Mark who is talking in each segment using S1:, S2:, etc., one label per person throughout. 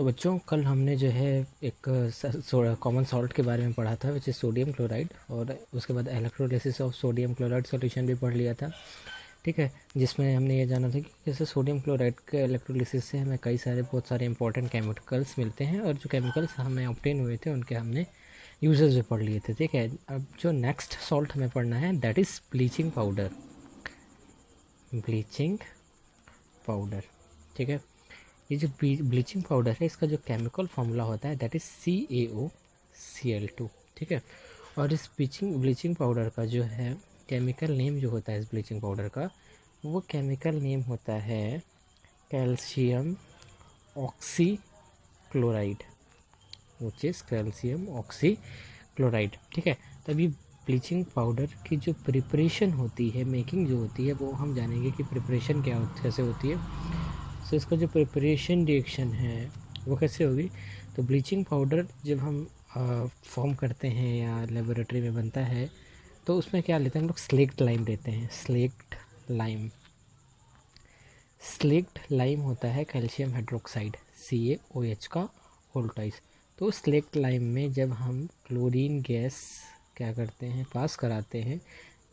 S1: तो बच्चों कल हमने जो है एक कॉमन सॉल्ट के बारे में पढ़ा था विच इज़ सोडियम क्लोराइड, और उसके बाद electrolysis of sodium chloride solution भी पढ़ लिया था। ठीक है, जिसमें हमने ये जाना था कि जैसे सोडियम क्लोराइड के इलेक्ट्रोलिसिस से हमें बहुत सारे इंपॉर्टेंट केमिकल्स मिलते हैं, और जो केमिकल्स हमें ऑब्टेन हुए थे उनके हमने यूजेस भी पढ़ लिए थे। ठीक है, अब जो नेक्स्ट सॉल्ट हमें पढ़ना है that is bleaching powder. Bleaching powder, ठीक है। ये जो ब्लीचिंग पाउडर है इसका जो केमिकल फार्मूला होता है दैट इज़ CaOCl2। ठीक है, और इस ब्लीचिंग पाउडर का जो है केमिकल नेम जो होता है इस ब्लीचिंग पाउडर का, वो केमिकल नेम होता है calcium oxy chloride, which is calcium oxy chloride. ठीक है, तभी ब्लीचिंग पाउडर की जो प्रिपरेशन होती है, मेकिंग जो होती है, वो हम जानेंगे कि प्रिपरेशन कैसे होती है। सो इसका जो प्रिपरेशन रिएक्शन है वो कैसे होगी। तो ब्लीचिंग पाउडर जब हम फॉर्म करते हैं या लेबोरेटरी में बनता है तो उसमें क्या लेते हैं हम लोग, स्लेक्ट लाइम लेते हैं। स्लेक्ट लाइम होता है कैल्शियम हाइड्रोक्साइड CaOH का होल ट्वाइस। तो स्लेक्ट लाइम में जब हम क्लोरीन गैस क्या करते हैं, पास कराते हैं,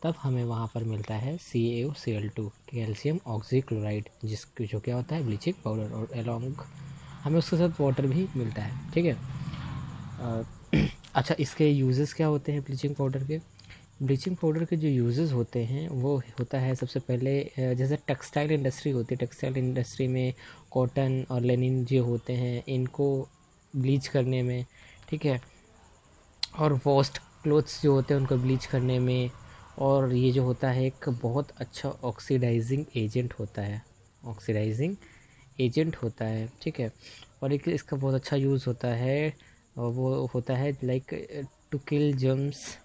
S1: तब हमें वहाँ पर मिलता है CaOCl2 कैल्शियम ऑक्सी क्लोराइड, जिसकी जो क्या होता है ब्लीचिंग पाउडर, और अलॉन्ग हमें उसके साथ वाटर भी मिलता है। ठीक है, अच्छा इसके यूजेस क्या होते हैं ब्लीचिंग पाउडर के। ब्लीचिंग पाउडर के जो यूजेस होते हैं वो होता है सबसे पहले जैसे टेक्सटाइल इंडस्ट्री होती है, टेक्सटाइल इंडस्ट्री में कॉटन और लेनिन जो होते हैं इनको ब्लीच करने में, ठीक है, और वॉस्ट क्लोथ्स जो होते हैं उनको ब्लीच करने में, और ये जो होता है एक बहुत अच्छा ऑक्सीडाइजिंग एजेंट होता है, ठीक है। और एक इसका बहुत अच्छा यूज़ होता है, और वो होता है लाइक टू किल जम्स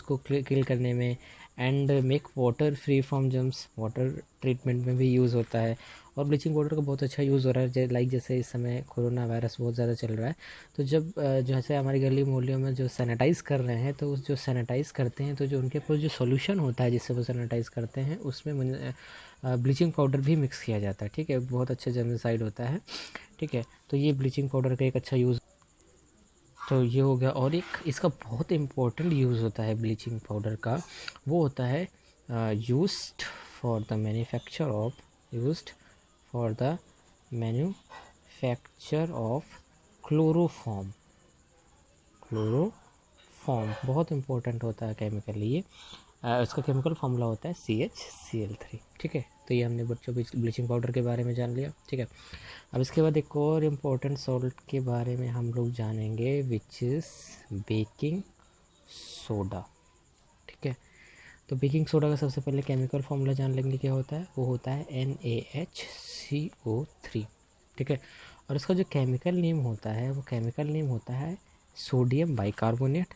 S1: को किल करने में, and make water free from germs, water treatment में भी यूज़ होता है। और ब्लीचिंग पाउडर का बहुत अच्छा यूज़ हो रहा है, लाइक जैसे इस समय कोरोना वायरस बहुत ज़्यादा चल रहा है, तो जब जैसे हमारी गली मोहल्लों में जो सैनिटाइज़ कर रहे हैं, तो उस जो सैनिटाइज़ करते हैं तो जो उनके पास जो सॉल्यूशन होता है जिससे वो सैनिटाइज़ करते हैं उसमें ब्लीचिंग पाउडर भी मिक्स किया जाता है। ठीक है, बहुत अच्छा जर्मिसाइड होता है। ठीक है, तो ये ब्लीचिंग पाउडर का एक अच्छा यूज़, तो ये हो गया। और एक इसका बहुत इम्पोर्टेंट यूज़ होता है ब्लीचिंग पाउडर का, वो होता है used for the manufacture of chloroform. बहुत इंपॉर्टेंट होता है केमिकल ये। इसका केमिकल फार्मूला होता है CHCl3। ठीक है, तो ये हमने बच्चों ब्लीचिंग पाउडर के बारे में जान लिया। ठीक है, अब इसके बाद एक और इम्पोर्टेंट सॉल्ट के बारे में हम लोग जानेंगे विच इज़ बेकिंग सोडा। ठीक है, तो बेकिंग सोडा का सबसे पहले केमिकल फार्मूला जान लेंगे क्या होता है। वो होता है NaHCO3। ठीक है, और इसका जो केमिकल नेम होता है वो केमिकल नेम होता है सोडियम बाइकार्बोनेट,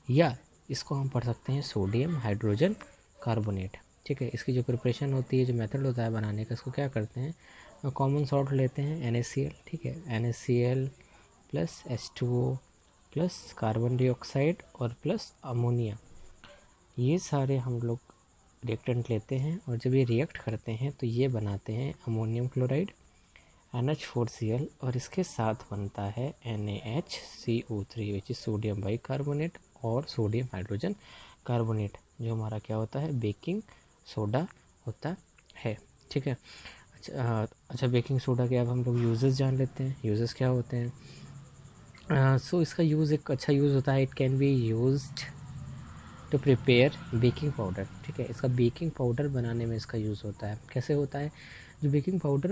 S1: या इसको हम पढ़ सकते हैं सोडियम हाइड्रोजन कार्बोनेट। ठीक है, इसकी जो प्रिपरेशन होती है, जो मेथड होता है बनाने का, इसको क्या करते हैं, कॉमन सॉल्ट लेते हैं NaCl। ठीक है, NaCl plus H2O plus carbon dioxide और प्लस अमोनिया, ये सारे हम लोग रिएक्टेंट लेते हैं, और जब ये रिएक्ट करते हैं तो ये बनाते हैं अमोनियम क्लोराइड NH4Cl, और इसके साथ बनता है NaHCO3 which is sodium bicarbonate और सोडियम हाइड्रोजन कार्बोनेट, जो हमारा क्या होता है बेकिंग सोडा होता है। ठीक है, अच्छा बेकिंग सोडा के अब हम लोग यूजेस जान लेते हैं। यूजेस क्या होते हैं। सो इसका यूज़ एक अच्छा यूज़ होता है, it can be used to prepare baking powder. ठीक है, इसका बेकिंग पाउडर बनाने में इसका यूज़ होता है। कैसे होता है, जो बेकिंग पाउडर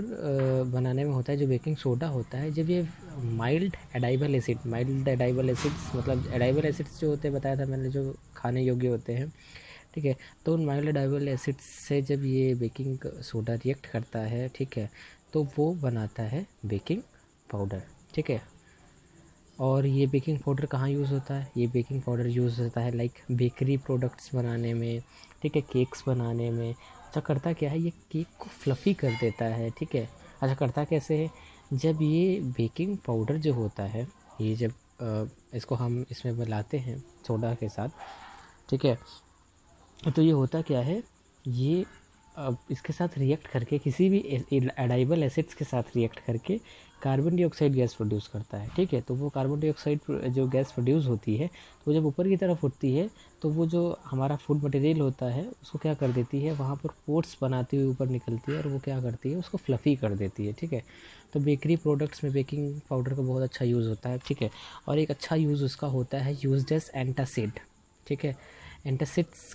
S1: बनाने में होता है, जो बेकिंग सोडा होता है, जब ये माइल्ड एडाइबल एसिड्स, मतलब एडाइबल एसिड्स जो होते हैं, बताया था मैंने, जो खाने योग्य होते हैं। ठीक है, तो उन माइल्ड एडाइबल एसिड्स से जब ये बेकिंग सोडा रिएक्ट करता है, ठीक है, तो वो बनाता है बेकिंग पाउडर। ठीक है, और ये बेकिंग पाउडर कहाँ यूज़ होता है, ये बेकिंग पाउडर यूज़ होता है लाइक बेकरी प्रोडक्ट्स बनाने में। ठीक है, केक्स बनाने में। अच्छा करता क्या है, ये केक को फ्लफ़ी कर देता है। ठीक है, अच्छा करता कैसे है, जब ये बेकिंग पाउडर जो होता है, ये जब इसको हम इसमें मिलाते हैं सोडा के साथ, ठीक है, तो ये होता क्या है, ये अब इसके साथ रिएक्ट करके किसी भी एडाइबल एसिड्स के साथ रिएक्ट करके कार्बन डाइऑक्साइड गैस प्रोड्यूस करता है। ठीक है, तो वो कार्बन डाइऑक्साइड जो गैस प्रोड्यूस होती है तो जब ऊपर की तरफ उठती है तो वो जो हमारा फूड मटेरियल होता है उसको क्या कर देती है, वहाँ पर पोर्स बनाती हुई ऊपर निकलती है और वो क्या करती है, उसको फ्लफ़ी कर देती है। ठीक है, तो बेकरी प्रोडक्ट्स में बेकिंग पाउडर का बहुत अच्छा यूज़ होता है। ठीक है, और एक अच्छा यूज़ उसका होता है यूज्ड एज एंटासिड। ठीक है, एंटासिड्स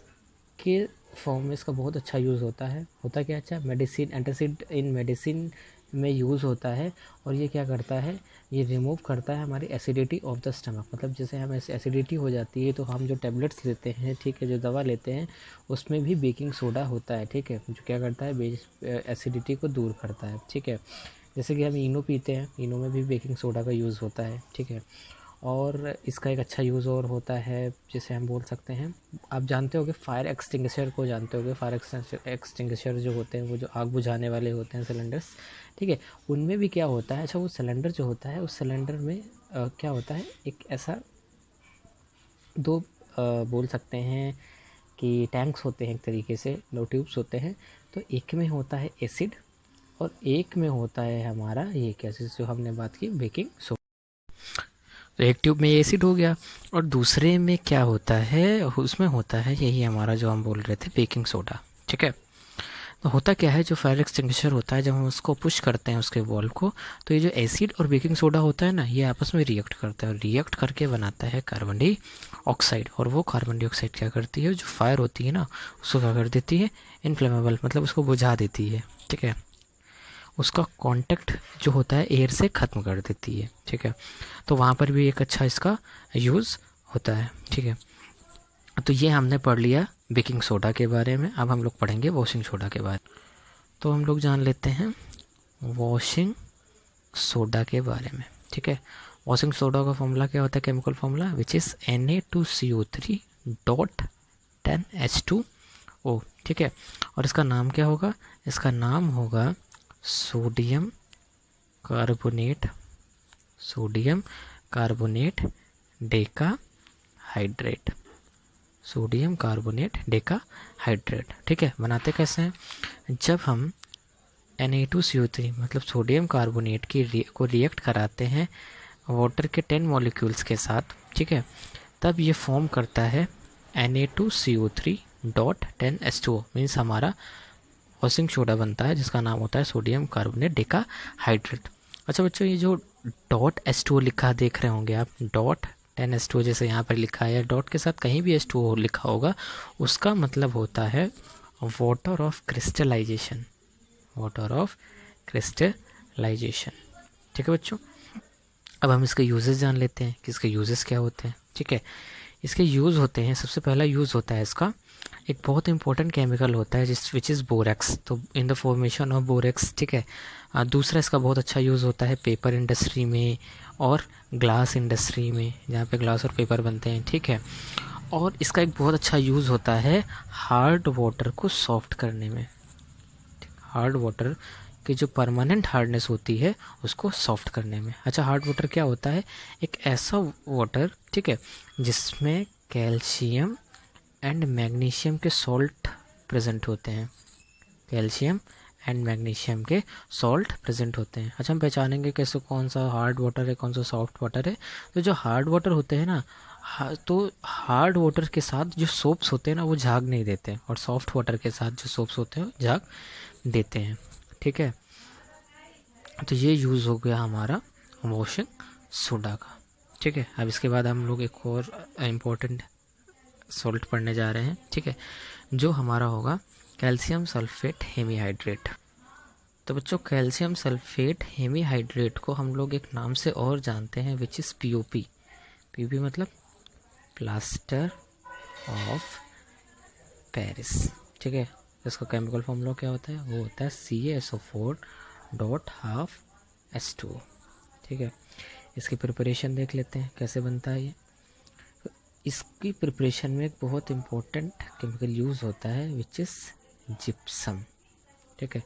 S1: के फॉर्म में इसका बहुत अच्छा यूज़ होता क्या अच्छा, मेडिसिन, एंटासिड इन मेडिसिन में यूज़ होता है। और ये क्या करता है, ये रिमूव करता है हमारी एसिडिटी ऑफ द स्टमक। मतलब जैसे हमें एसिडिटी हो जाती है तो हम जो टेबलेट्स लेते हैं, ठीक है, जो दवा लेते हैं उसमें भी बेकिंग सोडा होता है। ठीक है, जो क्या करता है, एसिडिटी को दूर करता है। ठीक है, जैसे कि हम इनो पीते हैं, इनो में भी बेकिंग सोडा का यूज़ होता है। ठीक है, और इसका एक अच्छा यूज़ और होता है, जिसे हम बोल सकते हैं, आप जानते होंगे फायर एक्सटिंग्विशर को जानते होंगे। फायर एक्सटिंग्विशर जो होते हैं वो जो आग बुझाने वाले होते हैं सिलेंडर्स। ठीक है, उनमें भी क्या होता है, अच्छा वो सिलेंडर जो होता है उस सिलेंडर में क्या होता है, एक ऐसा दो बोल सकते हैं कि टैंक्स होते हैं, एक तरीके से लो ट्यूब्स होते हैं। तो एक में होता है एसिड और एक में होता है हमारा ये क्या चीज़ जो हमने बात की, बेकिंग सोडा। तो एक ट्यूब में एसिड हो गया और दूसरे में क्या होता है, उसमें होता है यही हमारा जो हम बोल रहे थे बेकिंग सोडा। ठीक है, तो होता क्या है, जो फायर एक्सटिंग्विशर होता है जब हम उसको पुश करते हैं उसके वॉल्व को, तो ये जो एसिड और बेकिंग सोडा होता है ना, ये आपस में रिएक्ट करता है और रिएक्ट करके बनाता है कार्बन डाइऑक्साइड। और वो कार्बन डाइऑक्साइड क्या करती है, जो फायर होती है ना उसको क्या कर देती है, इनफ्लेमेबल, मतलब उसको बुझा देती है। ठीक है, उसका कांटेक्ट जो होता है एयर से ख़त्म कर देती है। ठीक है, तो वहाँ पर भी एक अच्छा इसका यूज़ होता है। ठीक है, तो ये हमने पढ़ लिया बेकिंग सोडा के बारे में। अब हम लोग पढ़ेंगे वॉशिंग सोडा के बारे में। तो हम लोग जान लेते हैं वॉशिंग सोडा के बारे में। ठीक है, वॉशिंग सोडा का फॉर्मूला क्या होता है, chemical formula which is Na2CO3 dot 10H2O। ठीक है, और इसका नाम क्या होगा, इसका नाम होगा sodium carbonate, sodium carbonate Deka hydrate, sodium carbonate Deka hydrate. ठीक है, बनाते कैसे हैं, जब हम Na2CO3 मतलब सोडियम कार्बोनेट को रिएक्ट कराते हैं वाटर के 10 मॉलिक्यूल्स के साथ, ठीक है, तब ये फॉर्म करता है Na2CO3 डॉट 10H2O, मीन्स हमारा वॉशिंग सोडा बनता है जिसका नाम होता है सोडियम कार्बोनेट डेका हाइड्रेट। अच्छा बच्चों, ये जो डॉट H2O लिखा देख रहे होंगे आप, डॉट 10H2O जैसे यहाँ पर लिखा है, डॉट के साथ कहीं भी H2O लिखा होगा, उसका मतलब होता है water of crystallisation, water of crystallisation. ठीक है बच्चों, अब हम इसके यूजेस जान लेते हैं कि इसके यूजेस क्या होते हैं। ठीक है, इसके यूज़ होते हैं, सबसे पहला यूज़ होता है इसका, एक बहुत इंपॉर्टेंट केमिकल होता है जिस विच इज़ बोरेक्स, तो in the formation of borax. ठीक है, दूसरा इसका बहुत अच्छा यूज़ होता है पेपर इंडस्ट्री में और ग्लास इंडस्ट्री में, जहाँ पे ग्लास और पेपर बनते हैं। ठीक है, और इसका एक बहुत अच्छा यूज़ होता है हार्ड वाटर को सॉफ्ट करने में, हार्ड वाटर की जो परमानेंट हार्डनेस होती है उसको सॉफ्ट करने में। अच्छा, हार्ड वाटर क्या होता है, एक ऐसा वाटर, ठीक है, जिसमें कैल्शियम एंड मैग्नीशियम के सॉल्ट प्रेजेंट होते हैं, कैल्शियम एंड मैग्नीशियम के सॉल्ट प्रेजेंट होते हैं। अच्छा, हम पहचानेंगे कैसे कौन सा हार्ड वाटर है कौन सा सॉफ्ट वाटर है, तो जो हार्ड वाटर होते हैं ना, तो हार्ड वाटर के साथ जो सोप्स होते हैं ना वो झाग नहीं देते, और सॉफ्ट वाटर के साथ जो सोप्स होते हैं झाग देते हैं। ठीक है, तो ये यूज़ हो गया हमारा वॉशिंग सोडा का। ठीक है, अब इसके बाद हम लोग एक और इम्पोर्टेंट सॉल्ट पढ़ने जा रहे हैं। ठीक है, जो हमारा होगा कैल्शियम सल्फेट हेमीहाइड्रेट। तो बच्चों, कैल्शियम सल्फेट हेमीहाइड्रेट को हम लोग एक नाम से और जानते हैं विच इज़ POP। POP मतलब प्लास्टर ऑफ पेरिस। ठीक है, इसका केमिकल फॉर्मूला क्या होता है, वो होता है CaSO4 डॉट हाफ H2O। ठीक है, इसकी प्रिपरेशन देख लेते हैं कैसे बनता है ये। इसकी प्रिपरेशन में एक बहुत इम्पोर्टेंट केमिकल यूज़ होता है विच इज़ जिप्सम। ठीक है,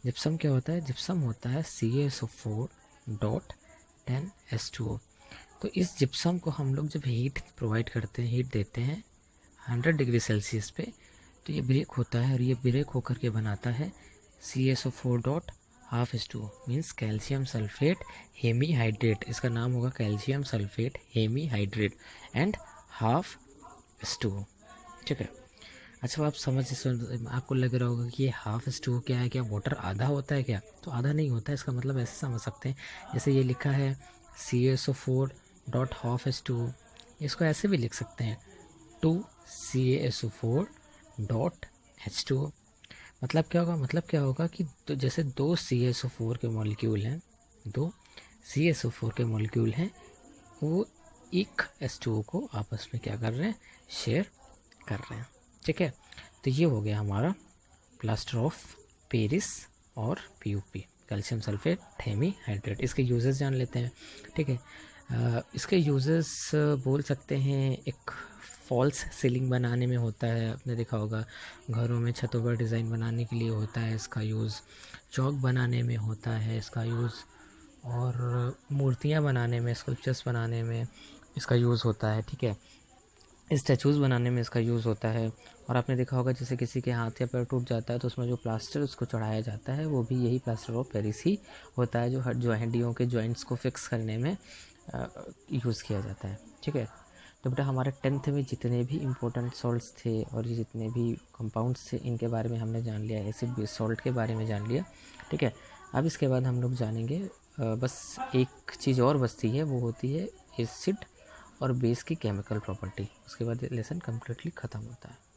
S1: जिप्सम क्या होता है, जिप्सम होता है CaSO4 डॉट 10H2O। तो इस जिप्सम को हम लोग जब हीट प्रोवाइड करते हैं, हीट देते हैं 100 डिग्री सेल्सियस पे, तो ये ब्रेक होता है और ये ब्रेक होकर के बनाता है CaSO4 dot half H2O means calcium sulphate hemihydrate. इसका नाम होगा calcium sulphate hemihydrate and half H2O। ठीक है। अच्छा, आप आपको लग रहा होगा कि ये हाफ H2O क्या है, क्या वाटर आधा होता है क्या? तो आधा नहीं होता है। इसका मतलब ऐसे समझ सकते हैं, जैसे ये लिखा है CaSO4 डॉट हाफ H2O, इसको ऐसे भी लिख सकते हैं 2 CaSO4 डॉट H2O। मतलब क्या होगा? मतलब क्या होगा कि तो जैसे दो CaSO4 के मॉलिक्यूल हैं, दो CaSO4 के मॉलिक्यूल हैं, वो एक H2O को आपस में क्या कर रहे हैं, शेयर कर रहे हैं। ठीक है। तो ये हो गया हमारा प्लास्टर ऑफ पेरिस और PUP, कैल्शियम सल्फेट हेमीहाइड्रेट। इसके यूजेस जान लेते हैं। ठीक है। इसके यूजेस बोल सकते हैं, एक फॉल्स सीलिंग बनाने में होता है, आपने देखा होगा घरों में छतों पर डिज़ाइन बनाने के लिए होता है इसका यूज़, चौक बनाने में होता है इसका यूज़, और मूर्तियाँ बनाने में, स्कल्पचर्स बनाने में इसका यूज़ होता है। ठीक है। स्टैचूज़ बनाने में इसका यूज़ होता है। और आपने देखा होगा जैसे किसी के हाथ या पैर टूट जाता है तो उसमें जो प्लास्टर उसको चढ़ाया जाता है वो भी यही प्लास्टर ऑफ पेरिस ही होता है, जो हड्डियों के जॉइंट्स को फिक्स करने में यूज़ किया जाता है। ठीक है। तो बेटा हमारे 10th में जितने भी इम्पोर्टेंट सॉल्ट्स थे और ये जितने भी कंपाउंड्स थे इनके बारे में हमने जान लिया, एसिड बेस सॉल्ट के बारे में जान लिया। ठीक है। अब इसके बाद हम लोग जानेंगे बस एक चीज़ और बचती है, वो होती है एसिड और बेस की केमिकल प्रॉपर्टी। उसके बाद लेसन कम्प्लीटली ख़त्म होता है।